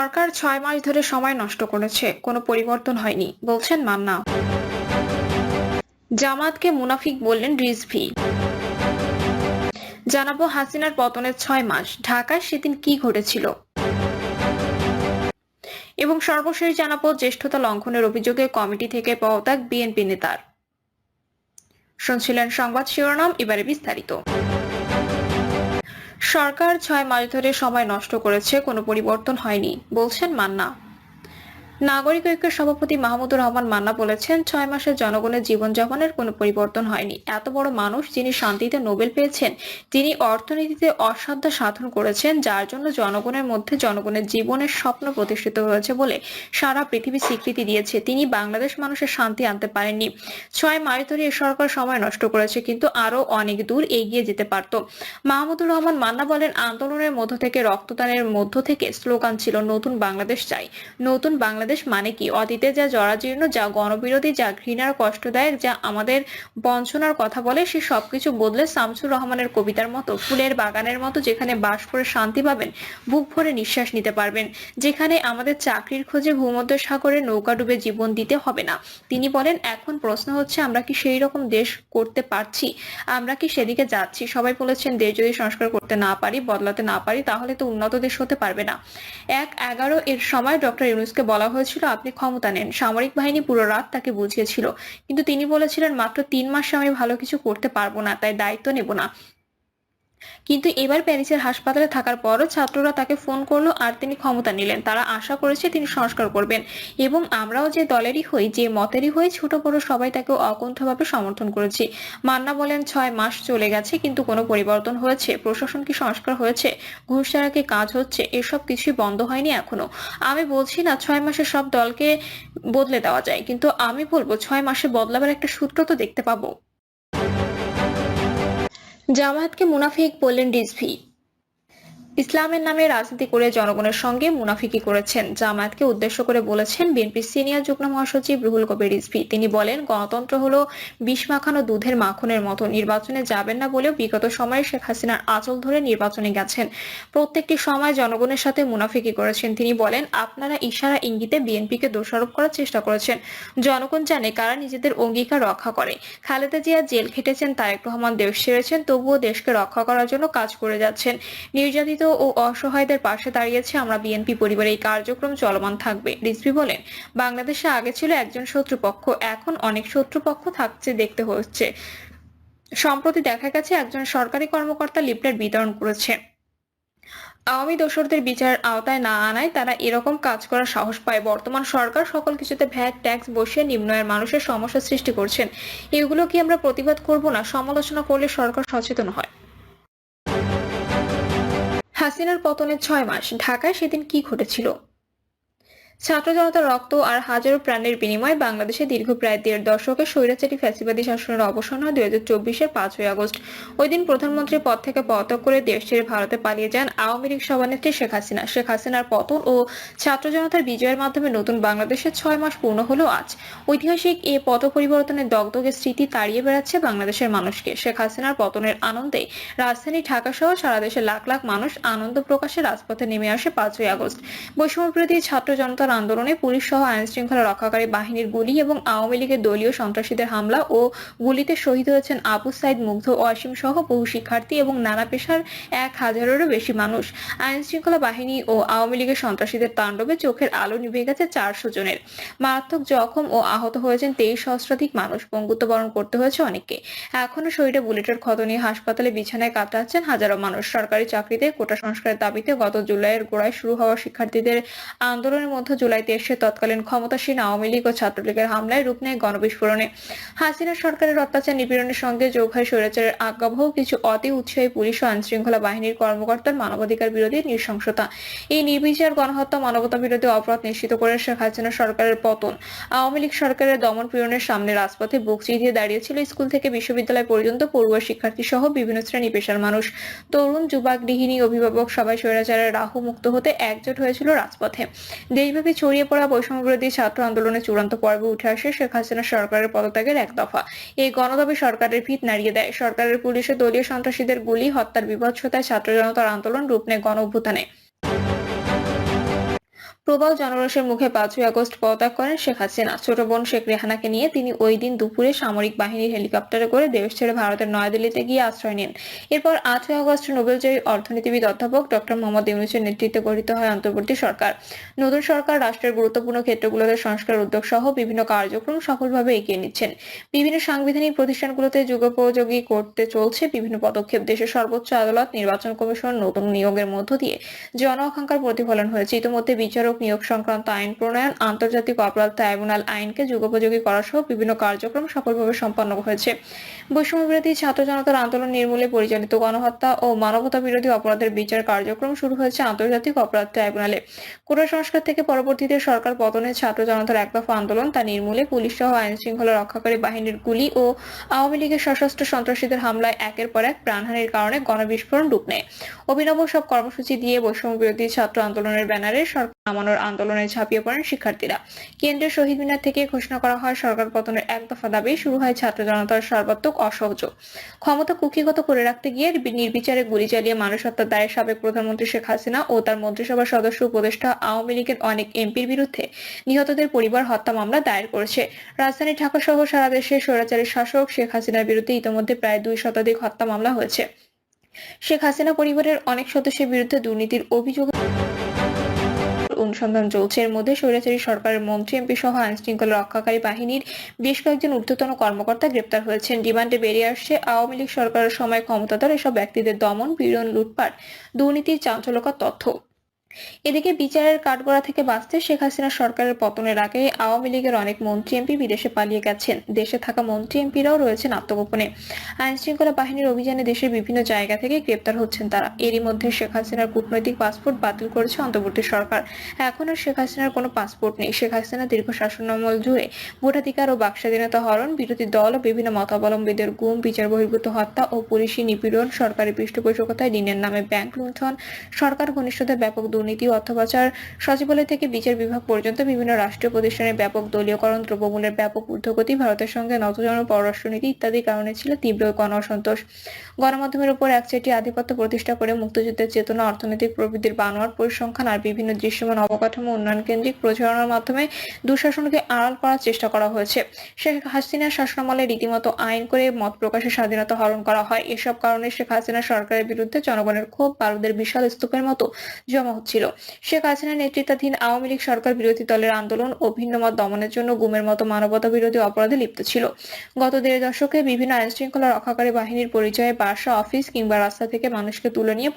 সরকার ৬ মাস ধরে সময় নষ্ট করেছে, কোনো পরিবর্তন হয়নি বলছেন মান্না। জামাতকে মুনাফিক বললেন রিজভী। জানাবো হাসিনার পতনের ৬ মাস ঢাকায় সেদিন কি ঘটেছিল, এবং সর্বশেষ জানাবো জ্যেষ্ঠতা লঙ্ঘনের অভিযোগে কমিটি থেকে পদত্যাগ বিএনপি নেতার। শুনছিলেন সংবাদ শিরোনাম, এবারে বিস্তারিত। সরকার ৬ মাস ধরে সময় নষ্ট করেছে, কোনো পরিবর্তন হয়নি বলছেন মান্না। নাগরিক ঐক্যের সভাপতি মাহমুদুর রহমান মান্না বলেছেন, ৬ মাসে জনগণের জীবনযাপনের কোনো পরিবর্তন হয়নি। এত বড় মানুষ, যিনি শান্তিতে নোবেল পেয়েছেন, যিনি অর্থনীতিতে অসাধ্য সাধন করেছেন, যার জন্য জনগণের মধ্যে জনগণের জীবনের স্বপ্ন প্রতিষ্ঠিত হয়েছে বলে সারা পৃথিবী স্বীকৃতি দিয়েছে, তিনি বাংলাদেশ মানুষের শান্তি আনতে পারেননি। ৬ মাস ধরে এ সরকার সময় নষ্ট করেছে, কিন্তু আরো অনেক দূর এগিয়ে যেতে পারত। মাহমুদুর রহমান মান্না বলেন, আন্দোলনের মধ্য থেকে, রক্তদানের মধ্য থেকে স্লোগান ছিল নতুন বাংলাদেশ চাই। নতুন বাংলাদেশ মানে কি? অতীতে যা জরাজীর্ণ, যা গণবিরোধী, যা ঘৃণার, কষ্টদায়ক, যা আমাদের বঞ্চনার কথা বলে, সে সবকিছু বদলে শামসুর রহমানের কবিতার মতো ফুলের বাগানের মতো, যেখানে বাস করে শান্তি পাবেন, বুক ভরে নিঃশ্বাস নিতে পারবেন, যেখানে আমাদের চাকরির খোঁজে ভূমধ্য সাগরে নৌকা ডুবে জীবন দিতে হবে না। তিনি বলেন, এখন প্রশ্ন হচ্ছে, আমরা কি সেই রকম দেশ করতে পারছি? আমরা কি সেদিকে যাচ্ছি? সবাই বলেছেন, দেশ যদি সংস্কার করতে না পারি, বদলাতে না পারি, তাহলে তো উন্নত দেশ হতে পারবে না। ১/১১ এর সময় ডক্টর ইউনূসকে বলা হয়েছিল, আপনি ক্ষমতা নেন। সামরিক বাহিনী পুরো রাত তাকে বুঝিয়েছিল, কিন্তু তিনি বলেছিলেন, মাত্র ৩ মাসে আমি ভালো কিছু করতে পারবো না, তাই দায়িত্ব নেব না। কিন্তু এবার প্যারিসের হাসপাতালে থাকার পরও ছাত্ররা তাকে ফোন করলো আর তিনি ক্ষমতা নিলেন। তারা আশা করেছে তিনি সংস্কার করবেন, এবং আমরাও যে দলেরই হই, যে মতেরই হই, ছোট বড় সবাই তাকে অকুণ্ঠভাবে সমর্থন করেছি। মান্না বলেন, ৬ মাস চলে গেছে, কিন্তু কোনো পরিবর্তন হয়েছে? প্রশাসন কি সংস্কার হয়েছে? ঘুষ ছাড়া কি কাজ হচ্ছে? এসব কিছুই বন্ধ হয়নি এখনো। আমি বলছি না ৬ মাসে সব দলকে বদলে দেওয়া যায়, কিন্তু আমি বলবো ৬ মাসে বদলাবার একটা সূত্র তো দেখতে পাবো। জামায়াতকে মুনাফিক বললেন রিজভী। ইসলামের নামে রাজনীতি করে জনগণের সঙ্গে মুনাফিকি করেছেন, জামায়াতকে উদ্দেশ্য করে বলেছেন বিএনপির সিনিয়র যুগ্ম মহাসচিব রুহুল কবির রিজভী। তিনি বলেন, গণতন্ত্র হলো বিষ মাখানো দুধের মাখনের মতো, নির্বাচনে যাবেন না বলেও বিগত সময়ে শেখ হাসিনার আঁচল ধরে নির্বাচনে গেছেন। প্রত্যেকটি সময় জনগণের সাথে মুনাফিকি করেছেন। তিনি বলেন, আপনারা ইশারা ইঙ্গিতে বিএনপিকে দোষারোপ করার চেষ্টা করেছেন। জনগণ জানে কারা নিজেদের অঙ্গীকার রক্ষা করে। খালেদা জিয়া জেল খেটেছেন, তারেক রহমান দেশ ছেড়েছেন, তবুও দেশকে রক্ষা করার জন্য কাজ করে যাচ্ছেন। নির্যাতিত ও অসহায়দের পাশে দাঁড়িয়েছে আমরা বিএনপি পরিবার, এই কার্যক্রম চলমান থাকবে। রিজভী বলেন, বাংলাদেশে আগে ছিল একজন শত্রুপক্ষ, এখন অনেক শত্রুপক্ষ থাকছে দেখতে হচ্ছে। সম্প্রতি দেখা গেছে একজন সরকারি কর্মকর্তা লিফলেট বিতরণ করেছে। আওয়ামী দোসরদের বিচারের আওতায় না আনায় তারা এরকম কাজ করার সাহস পায়। বর্তমান সরকার সকল কিছুতে ভ্যাট ট্যাক্স বসিয়ে নিম্ন আয়ের মানুষের সমস্যা সৃষ্টি করছেন। এগুলো কি আমরা প্রতিবাদ করব না? সমালোচনা করলে সরকার সচেতন হয়। হাসিনার পতনের ৬ মাস ঢাকায় সেদিন কি ঘটেছিল? ছাত্র জনতার রক্ত আর হাজারো প্রাণের বিনিময়ে বাংলাদেশে দীর্ঘ প্রায় ১.৫ দশকের স্বৈরাচারী ফ্যাসিবাদী শাসনের অবসান হয় ২০২৪-এর ৫ই আগস্ট। ওই দিন প্রধানমন্ত্রীর পদ থেকে পদত্যাগ করে দেশ ছেড়ে ভারতে পালিয়ে যান আওয়ামী লীগ সভানেত্রী শেখ হাসিনা। শেখ হাসিনার পতন ও ছাত্র জনতার বিজয়ের মাধ্যমে নতুন বাংলাদেশের ৬ মাস পূর্ণ হলো আজ। ঐতিহাসিক এ পথ পরিবর্তনের দগদগে স্মৃতি তাড়িয়ে বেড়াচ্ছে বাংলাদেশের মানুষকে। শেখ হাসিনার পতনের আনন্দে রাজধানী ঢাকা সহ সারা দেশের লাখ লাখ মানুষ আনন্দ প্রকাশে রাজপথে নেমে আসে ৫ই আগস্ট। বৈষম্যবিরোধী ছাত্র জনতার আন্দোলনে পুলিশ সহ আইন শৃঙ্খলা রক্ষাকারী বাহিনীর গুলি এবং আওয়ামী লীগের দলীয় সন্ত্রাসীদের হামলা ও গুলিতে শহীদ হয়েছেন আবু সাইদ, মুগ্ধ, অসীম সহ বহু শিক্ষার্থী এবং নানা পেশার ১,০০০-এরও বেশি মানুষ। আইন শৃঙ্খলা বাহিনী ও আওয়ামী লীগের সন্ত্রাসীদের তাণ্ডবে চোখের আলো নিভে গেছে ৪০০ জনের। মারাত্মক জখম ও আহত হয়েছেন ২৩ সহস্রাধিক মানুষ। পঙ্গুত্ব বরণ করতে হয়েছে অনেককে। এখনো শরীরে বুলেটের ক্ষত নিয়ে হাসপাতালে বিছানায় কাতরাচ্ছেন হাজারো মানুষ। সরকারি চাকরিতে কোটা সংস্কারের দাবিতে গত জুলাইয়ের গোড়ায় শুরু হওয়া শিক্ষার্থীদের আন্দোলনের মধ্যে জুলাই ২৩-এ তৎকালীন ক্ষমতাসীন আওয়ামী লীগ ও ছাত্রলীগের হামলায় রূপ নেয় গণবিস্ফোরণে। হাসিনা সরকারের অত্যাচার নিপীড়নের সঙ্গে যোগ হয় স্বৈরাচারের আজ্ঞাবহ কিছু অতি উৎসাহী পুলিশ ও আইন শৃঙ্খলা বাহিনীর কর্মকর্তার মানবাধিকার বিরোধী নৃশংসতা। এই নির্বিচার গণহত্যা, মানবতা বিরোধী অপরাধ নিশ্চিত করে শেখ হাসিনা সরকারের পতন। আওয়ামী লীগ সরকারের দমন পীড়নের সামনে রাজপথে বুক চিতিয়ে দাঁড়িয়েছিল স্কুল থেকে বিশ্ববিদ্যালয় পর্যন্ত পড়ুয়া শিক্ষার্থী সহ বিভিন্ন শ্রেণী পেশার মানুষ। তরুণ, যুবক, গৃহিণী, অভিভাবক সবাই স্বৈরাচারের রাহু মুক্ত হতে একজোট হয়েছিল রাজপথে। দেশব্যাপী ছড়িয়ে পড়া বৈষম্যবিরোধী ছাত্র আন্দোলনের চূড়ান্ত পর্বে উঠে আসে শেখ হাসিনা সরকারের পদত্যাগের এক দফা। এই গণদাবি সরকারের ভিত নাড়িয়ে দেয়। সরকারের পুলিশ ও দলীয় সন্ত্রাসীদের গুলি, হত্যার বিভৎসতায় ছাত্র জনতার আন্দোলন রূপ নেয় গণ অভ্যুত্থানে। প্রবল জনরোষের মুখে 5ই আগস্ট পদত্যাগ করেন শেখ হাসিনা। ছোট বোন শেখ রেহানাকে নিয়ে তিনি ওই দিন দুপুরে সামরিক বাহিনীর হেলিকপ্টারে করে দেশ ছেড়ে ভারতের নয়াদিল্লিতে গিয়ে আশ্রয় নেন। এরপর 8ই আগস্ট নোবেলজয়ী অর্থনীতিবিদ অধ্যাপক ডক্টর মোহাম্মদ ইউনূসের নেতৃত্বে গঠিত হয় অন্তর্বর্তী সরকার। নতুন সরকার রাষ্ট্রের গুরুত্বপূর্ণ ক্ষেত্রগুলোতে সংস্কার উদ্যোগ সহ বিভিন্ন কার্যক্রম সফলভাবে এগিয়ে নিচ্ছেন। বিভিন্ন সাংবিধানিক প্রতিষ্ঠানগুলোতে যুগোপযোগী করতে চলছে বিভিন্ন পদক্ষেপ। দেশের সর্বোচ্চ আদালত, নির্বাচন কমিশন নতুন নিয়োগের মধ্য দিয়ে জন আকাঙ্ক্ষার প্রতিফলন হয়েছে। ইতিমধ্যে বিচারক নিয়োগ সংক্রান্ত আইন প্রণয়ন, আন্তর্জাতিক অপরাধ ট্রাইব্যুনাল আইনকে যুগোপযোগী করা সহ বিভিন্ন কার্যক্রম সফলভাবে সম্পন্ন হয়েছে। বৈষম্য বিরোধী ছাত্র জনতার আন্দোলন নির্মূলে পরিচালিত গণহত্যা ও মানবতা বিরোধী অপরাধের বিচার কার্যক্রম শুরু হয়েছে আন্তর্জাতিক অপরাধ ট্রাইব্যুনালে। কোটা সংস্কার থেকে পরবর্তীতে সরকার পতনে ছাত্র জনতার একদফা আন্দোলন তা নির্মূলে পুলিশ সহ আইন শৃঙ্খলা রক্ষাকারী বাহিনীর গুলি ও আওয়ামী লীগের সশস্ত্র সন্ত্রাসীদের হামলায় একের পর এক প্রাণহানির কারণে গণবিস্ফোরণ রূপ নেয়। অভিনব সব কর্মসূচি দিয়ে বৈষম্য বিরোধী ছাত্র আন্দোলনের ব্যানারে সরকার নামানোর আন্দোলনে ঝাঁপিয়ে পড়েন শিক্ষার্থীরা। কেন্দ্রের শহীদ মিনার থেকে ঘোষণা করা হয় সরকার পতনের এক দফা দাবি। শুরু হয় ছাত্র জনতার সর্বাত্মক অসহযোগ। ক্ষমতা কুক্ষিগত করে রাখতে গিয়ে নির্বিচারে গুলি চালিয়ে মানুষ হত্যার দায়ে সাবেক প্রধানমন্ত্রী শেখ হাসিনা ও তার মন্ত্রিসভার সদস্য উপদেষ্টা আওয়ামী লীগের অনেক এমপির বিরুদ্ধে নিহতদের পরিবার হত্যা মামলা দায়ের করেছে। রাজধানী ঢাকা সহ সারা দেশে স্বৈরাচারী শাসক শেখ হাসিনার বিরুদ্ধে ইতিমধ্যে প্রায় 2 শতাধিক হত্যা মামলা হয়েছে। শেখ হাসিনা পরিবারের অনেক সদস্যের বিরুদ্ধে দুর্নীতির অভিযোগ অনুসন্ধান চলছে। এর মধ্যে স্বৈরাচারী সরকারের মন্ত্রী, এমপি সহ আইন শৃঙ্খলা রক্ষাকারী বাহিনীর বেশ কয়েকজন ঊর্ধ্বতন কর্মকর্তা গ্রেপ্তার হয়েছেন। রিমান্ডে বেরিয়ে আসছে আওয়ামী লীগ সরকারের সময় ক্ষমতাধর এসব ব্যক্তিদের দমন, পীড়ন, লুটপাট, দুর্নীতির চাঞ্চল্যকর তথ্য। এদিকে বিচারের কাঠগড়া থেকে বাঁচতে শেখ হাসিনা সরকারের পতনের আগে আওয়ামী লীগের অনেক মন্ত্রী এমপি বিদেশে পালিয়ে গেছেন। দেশে থাকা মন্ত্রী এমপিরাও রয়েছেন আত্মগোপনে। আইন শৃঙ্খলা বাহিনীর অভিযানে দেশের বিভিন্ন জায়গা থেকে গ্রেপ্তার হচ্ছেন তারা। এরই মধ্যে শেখ হাসিনার কূটনৈতিক পাসপোর্ট বাতিল করেছে অন্তর্বর্তী সরকার। এখন আর শেখ হাসিনার কোনো পাসপোর্ট নেই। শেখ হাসিনা দীর্ঘ শাসনামল জুড়ে ভোটাধিকার ও বাকস্বাধীনতা হরণ, বিরোধী দল ও বিভিন্ন মতাবলম্বীদের গুম, বিচার বহির্ভূত হত্যা ও পুলিশি নিপীড়ন, সরকারি পৃষ্ঠপোষকতায় ঋণের নামে ব্যাংক লুণ্ঠন, সরকার ঘনিষ্ঠতায় ব্যাপক দুর্নীতি, অর্থ পাচার, সচিবালয় থেকে বিচার বিভাগ পর্যন্ত বিভিন্ন রাষ্ট্রীয় প্রতিষ্ঠানের ব্যাপক দলীয়করণ, দ্রব্যমূল্যের ব্যাপক ঊর্ধ্বগতি, ভারতের সঙ্গে নতজানু পররাষ্ট্রনীতি ইত্যাদি কারণে ছিল তীব্র গণ অসন্তোষ। গণমাধ্যমের উপর একচেটিয়া আধিপত্য প্রতিষ্ঠা করে মুক্তিযুদ্ধের চেতনা, অর্থনৈতিক প্রবৃদ্ধির বানোয়াট পরিসংখ্যান আর বিভিন্ন দৃশ্যমান অবকাঠামো উন্নয়ন কেন্দ্রিক প্রচারণার মাধ্যমে দুঃশাসনকে আড়াল করার চেষ্টা করা হয়েছে। শেখ হাসিনার শাসনামলে রীতিমতো আইন করে মত প্রকাশের স্বাধীনতা হরণ করা হয়। এসব কারণে শেখ হাসিনা সরকারের বিরুদ্ধে জনগণের ক্ষোভ বারুদের বিশাল স্তূপের মতো জমা হচ্ছিল। শেখ হাসিনার নেতৃত্বাধীন আওয়ামী লীগ সরকার বিরোধী দলের আন্দোলন ও ভিন্নমত দমনের জন্য গুমের মতো মানবতা বিরোধী অপরাধে লিপ্ত ছিল। গত 1.5 দশকে বিভিন্ন আইন শৃঙ্খলা রক্ষাকারী বাহিনীর পরিচয়ে বাসা, অফিস কিংবা রাস্তা থেকে মানুষকে তুলে নিয়ে